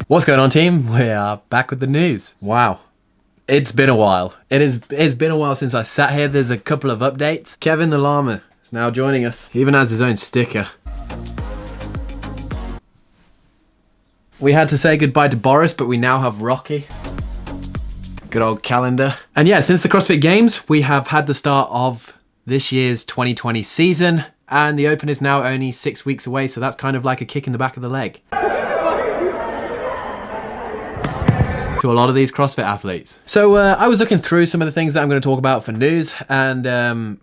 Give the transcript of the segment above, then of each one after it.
What's going on, team? We are back with the news. Wow. It's been a while. It's been a while since I sat here. There's a couple of updates. Kevin the llama is now joining us. He even has his own sticker. We had to say goodbye to Boris, but we now have Rocky. Good old calendar. And yeah, since the CrossFit Games, we have had the start of this year's 2020 season, and the Open is now only 6 weeks away, so that's kind of like a kick in the back of the leg to a lot of these CrossFit athletes. So I was looking through some of the things that I'm going to talk about for news, and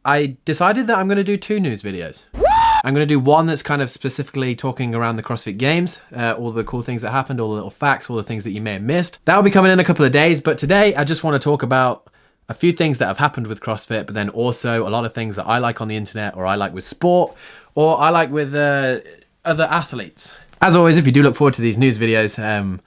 I decided that I'm going to do 2 news videos. I'm going to do one that's kind of specifically talking around the CrossFit Games, all the cool things that happened, all the little facts, all the things that you may have missed. That'll be coming in a couple of days, but today I just want to talk about a few things that have happened with CrossFit, but then also a lot of things that I like on the internet, or I like with sport, or I like with other athletes. As always, if you do look forward to these news videos,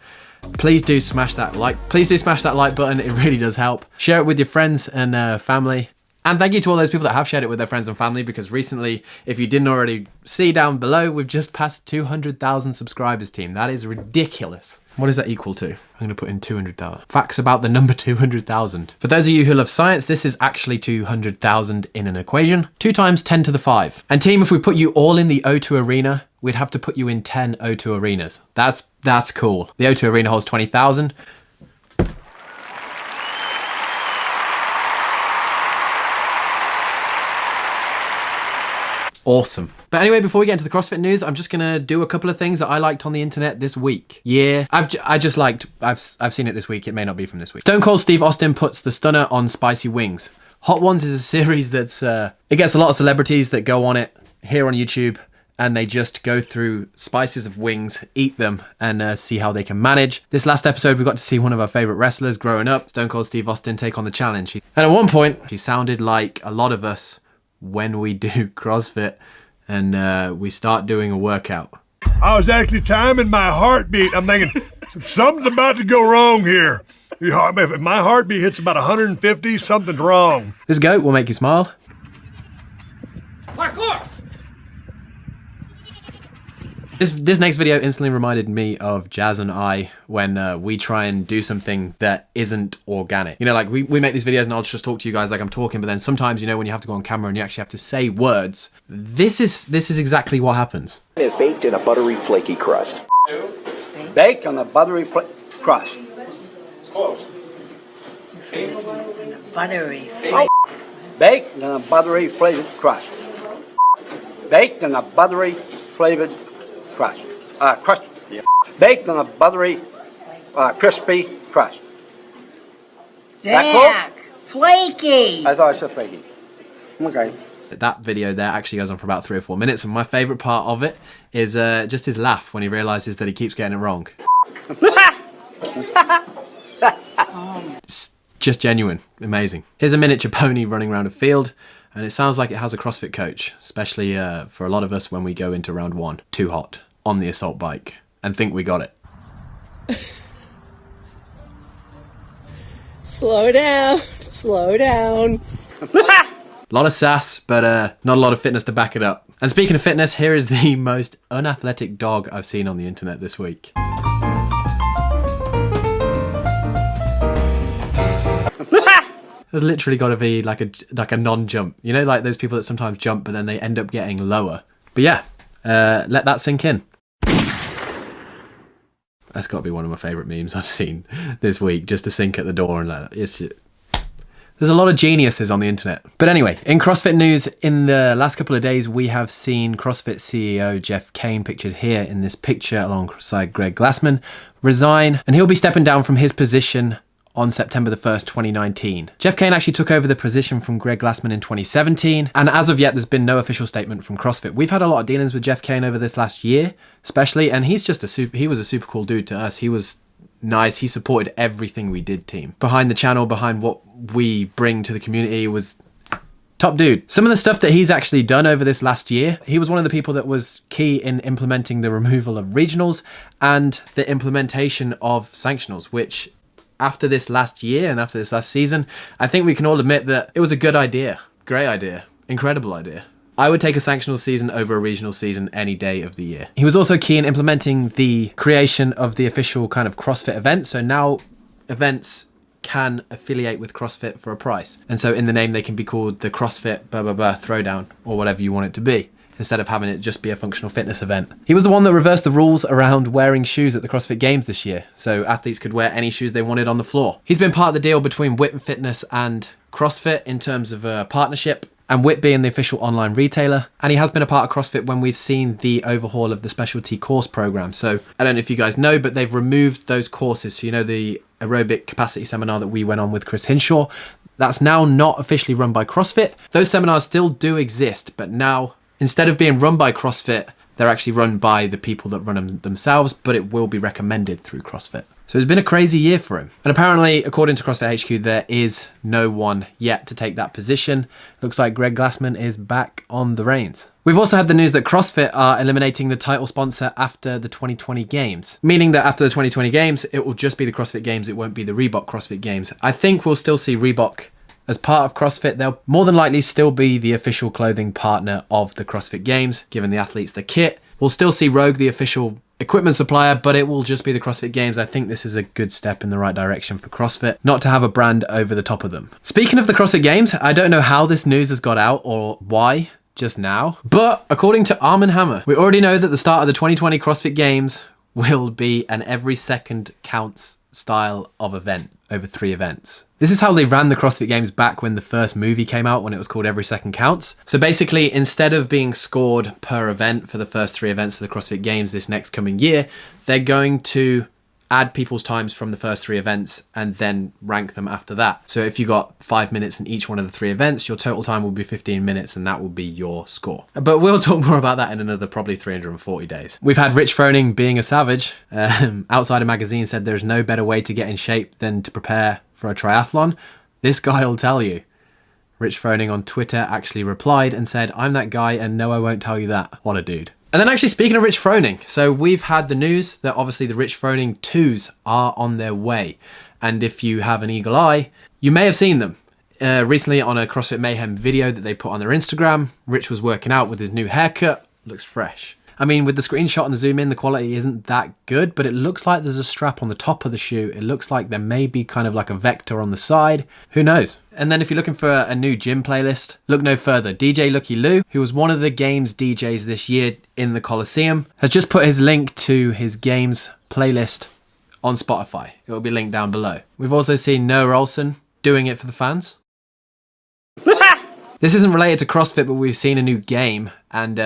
please do smash that like. Please do smash that like button. It really does help. Share it with your friends and family. And thank you to all those people that have shared it with their friends and family, because recently, if you didn't already see down below, we've just passed 200,000 subscribers, team. That is ridiculous. What is that equal to? I'm going to put in 200,000. Facts about the number 200,000. For those of you who love science, this is actually 200,000 in an equation. 2 times 10 to the 5. And team, if we put you all in the O2 arena, we'd have to put you in 10 O2 arenas. That's cool. The O2 arena holds 20,000. Awesome. But anyway, before we get into the CrossFit news, I'm just gonna do a couple of things that I liked on the internet this week. Yeah, I've seen it this week. It may not be from this week. Stone Cold Steve Austin puts the stunner on spicy wings. Hot Ones is a series that's, it gets a lot of celebrities that go on it here on YouTube, and they just go through spices of wings, eat them, and see how they can manage. This last episode, we got to see one of our favorite wrestlers growing up, Stone Cold Steve Austin, take on the challenge. And at one point, she sounded like a lot of us when we do CrossFit and we start doing a workout. I was actually timing my heartbeat. I'm thinking, something's about to go wrong here. If my heartbeat hits about 150, something's wrong. This goat will make you smile. Parkour! This next video instantly reminded me of Jazz and I when we try and do something that isn't organic. You know, like we make these videos and I'll just talk to you guys like I'm talking, but then sometimes, you know, when you have to go on camera and you actually have to say words, this is exactly what happens. It is baked in a buttery, flaky crust. Baked on a buttery crust. It's close. Buttery. Baked on a buttery flavored crust. Baked on a buttery flavored crust. Crust. Yeah. Baked on a buttery, crispy crust. Jack, flaky. I thought I said flaky. Okay. That video there actually goes on for about 3 or 4 minutes, and my favorite part of it is just his laugh when he realizes that he keeps getting it wrong. It's just genuine, amazing. Here's a miniature pony running around a field, and it sounds like it has a CrossFit coach, especially for a lot of us when we go into round 1, too hot, on the assault bike, and think we got it. Slow down, slow down. A lot of sass, but not a lot of fitness to back it up. And speaking of fitness, here is the most unathletic dog I've seen on the internet this week. There's literally got to be like a non-jump. You know, like those people that sometimes jump but then they end up getting lower. But yeah, let that sink in. That's got to be one of my favourite memes I've seen this week, just to sink at the door and let it. There's a lot of geniuses on the internet. But anyway, in CrossFit news, in the last couple of days, we have seen CrossFit CEO Jeff Kane, pictured here in this picture alongside Greg Glassman, resign, and he'll be stepping down from his position on September the 1st, 2019. Jeff Kane actually took over the position from Greg Glassman in 2017, and as of yet, there's been no official statement from CrossFit. We've had a lot of dealings with Jeff Kane over this last year, especially, and he's just he was a super cool dude to us. He was nice. He supported everything we did, team. Behind the channel, behind what we bring to the community, was top dude. Some of the stuff that he's actually done over this last year, he was one of the people that was key in implementing the removal of regionals and the implementation of sanctionals, which after this last year and after this last season, I think we can all admit that it was a good idea. Great idea. Incredible idea. I would take a sanctional season over a regional season any day of the year. He was also key in implementing the creation of the official kind of CrossFit event. So now events can affiliate with CrossFit for a price. And so in the name, they can be called the CrossFit blah, blah, blah throwdown or whatever you want it to be, instead of having it just be a functional fitness event. He was the one that reversed the rules around wearing shoes at the CrossFit Games this year, so athletes could wear any shoes they wanted on the floor. He's been part of the deal between Whip Fitness and CrossFit in terms of a partnership, and Whip being the official online retailer, and he has been a part of CrossFit when we've seen the overhaul of the specialty course program. So I don't know if you guys know, but they've removed those courses. So you know the aerobic capacity seminar that we went on with Chris Hinshaw, that's now not officially run by CrossFit. Those seminars still do exist, but now instead of being run by CrossFit, they're actually run by the people that run them themselves, but it will be recommended through CrossFit. So it's been a crazy year for him. And apparently, according to CrossFit HQ, there is no one yet to take that position. Looks like Greg Glassman is back on the reins. We've also had the news that CrossFit are eliminating the title sponsor after the 2020 Games, meaning that after the 2020 Games, it will just be the CrossFit Games, it won't be the Reebok CrossFit Games. I think we'll still see Reebok as part of CrossFit. They'll more than likely still be the official clothing partner of the CrossFit Games, giving the athletes the kit. We'll still see Rogue the official equipment supplier, but it will just be the CrossFit Games. I think this is a good step in the right direction for CrossFit, not to have a brand over the top of them. Speaking of the CrossFit Games, I don't know how this news has got out or why just now, but according to Arm & Hammer, we already know that the start of the 2020 CrossFit Games will be an every second counts style of event over 3 events. This is how they ran the CrossFit Games back when the first movie came out, when it was called Every Second Counts. So basically, instead of being scored per event for the first 3 events of the CrossFit Games this next coming year, they're going to add people's times from the first 3 events and then rank them after that. So if you got 5 minutes in each one of the 3 events, your total time will be 15 minutes and that will be your score. But we'll talk more about that in another probably 340 days. We've had Rich Froning being a savage. Outsider Magazine said there's no better way to get in shape than to prepare for a triathlon. This guy will tell you. Rich Froning on Twitter actually replied and said, "I'm that guy and no, I won't tell you that." What a dude. And then actually speaking of Rich Froning, so we've had the news that obviously the Rich Froning 2s are on their way. And if you have an eagle eye, you may have seen them. Recently on a CrossFit Mayhem video that they put on their Instagram, Rich was working out with his new haircut. Looks fresh. I mean, with the screenshot and the zoom in, the quality isn't that good, but it looks like there's a strap on the top of the shoe. It looks like there may be kind of like a vector on the side. Who knows? And then if you're looking for a new gym playlist, look no further. DJ Lucky Lou, who was one of the Games DJs this year in the Coliseum, has just put his link to his Games playlist on Spotify. It will be linked down below. We've also seen Noah Olsen doing it for the fans. This isn't related to CrossFit, but we've seen a new game, and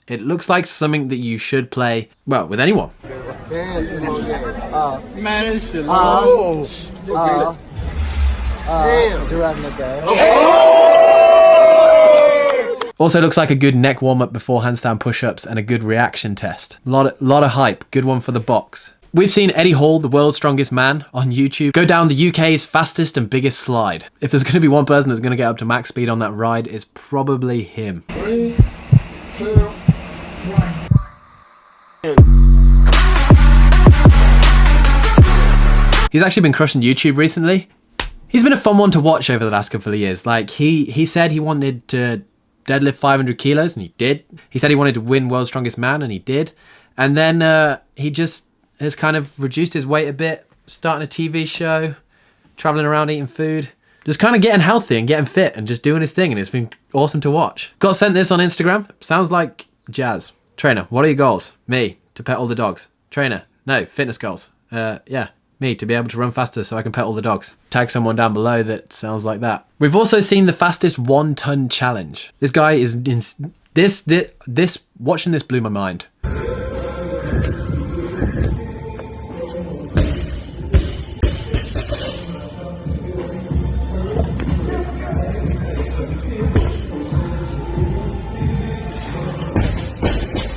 it looks like something that you should play, well, with anyone. Also looks like a good neck warm-up before handstand push-ups and a good reaction test. Lot of hype. Good one for the box. We've seen Eddie Hall, the world's strongest man, on YouTube, go down the UK's fastest and biggest slide. If there's going to be one person that's going to get up to max speed on that ride, it's probably him. 3, 2, 1. He's actually been crushing YouTube recently. He's been a fun one to watch over the last couple of years. Like, he said he wanted to deadlift 500 kilos, and he did. He said he wanted to win World's Strongest Man, and he did. And then he just has kind of reduced his weight a bit, starting a TV show, traveling around eating food, just kind of getting healthy and getting fit and just doing his thing, and it's been awesome to watch. Got sent this on Instagram. Sounds like jazz. Trainer, what are your goals? Me, to pet all the dogs. Trainer, no, fitness goals. Yeah, me, to be able to run faster so I can pet all the dogs. Tag someone down below that sounds like that. We've also seen the fastest 1-ton challenge. This guy is watching this blew my mind.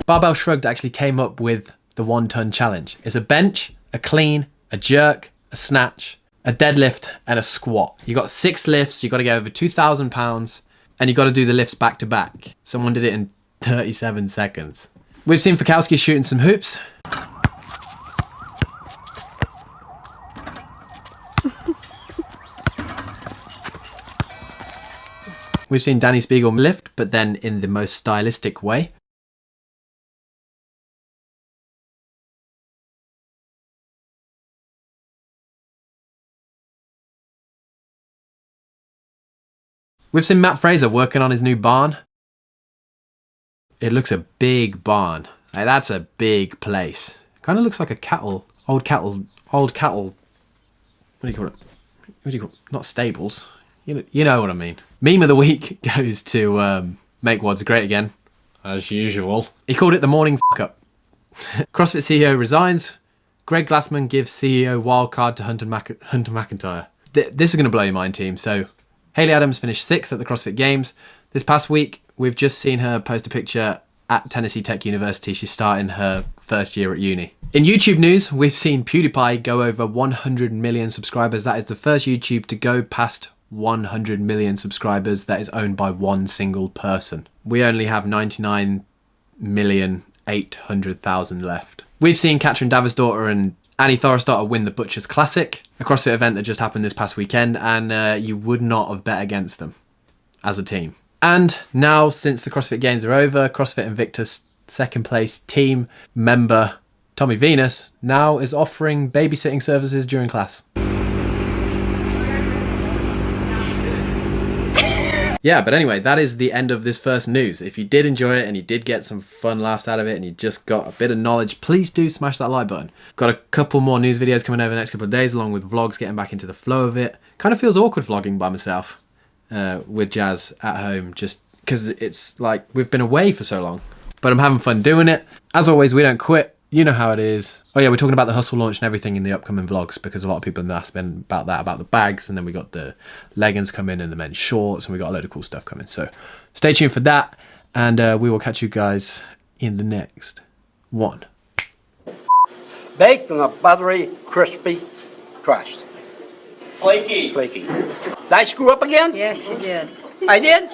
Barbell Shrugged actually came up with the 1-ton challenge. It's a bench, a clean, a jerk, a snatch, a deadlift, and a squat. You got 6 lifts, you got to get over 2,000 pounds, and you got to do the lifts back to back. Someone did it in 37 seconds. We've seen Fikowski shooting some hoops. We've seen Danny Spiegel lift, but then in the most stylistic way. We've seen Matt Fraser working on his new barn. It looks a big barn. Like, that's a big place. Kind of looks like a old cattle. What do you call it? What do you call it? Not stables. You know what I mean. Meme of the week goes to Make Wads Great Again, as usual. He called it the morning f***up. CrossFit CEO resigns. Greg Glassman gives CEO wildcard to Hunter McIntyre. This is going to blow your mind, team. So, Hayley Adams finished 6th at the CrossFit Games. This past week, we've just seen her post a picture at Tennessee Tech University. She's starting her first year at uni. In YouTube news, we've seen PewDiePie go over 100 million subscribers. That is the first YouTube to go past 100 million subscribers that is owned by one single person. We only have 99,800,000 left. We've seen Katrin Davidsdottir and Annie Thorisdottir win the Butchers Classic, a CrossFit event that just happened this past weekend, and you would not have bet against them as a team. And now, since the CrossFit Games are over, CrossFit Invictus second place team member Tommy Venus now is offering babysitting services during class. Yeah, but anyway, that is the end of this first news. If you did enjoy it and you did get some fun laughs out of it and you just got a bit of knowledge, please do smash that like button. Got a couple more news videos coming over the next couple of days, along with vlogs, getting back into the flow of it. Kind of feels awkward vlogging by myself with Jazz at home, just because it's like we've been away for so long. But I'm having fun doing it. As always, we don't quit. You know how it is. Oh yeah, we're talking about the Hustle launch and everything in the upcoming vlogs, because a lot of people have asked me about that, about the bags, and then we got the leggings coming and the men's shorts, and we got a load of cool stuff coming. So stay tuned for that, and we will catch you guys in the next one. Baked on a buttery, crispy crust. Flaky. Flaky. Did I screw up again? Yes, you did. I did?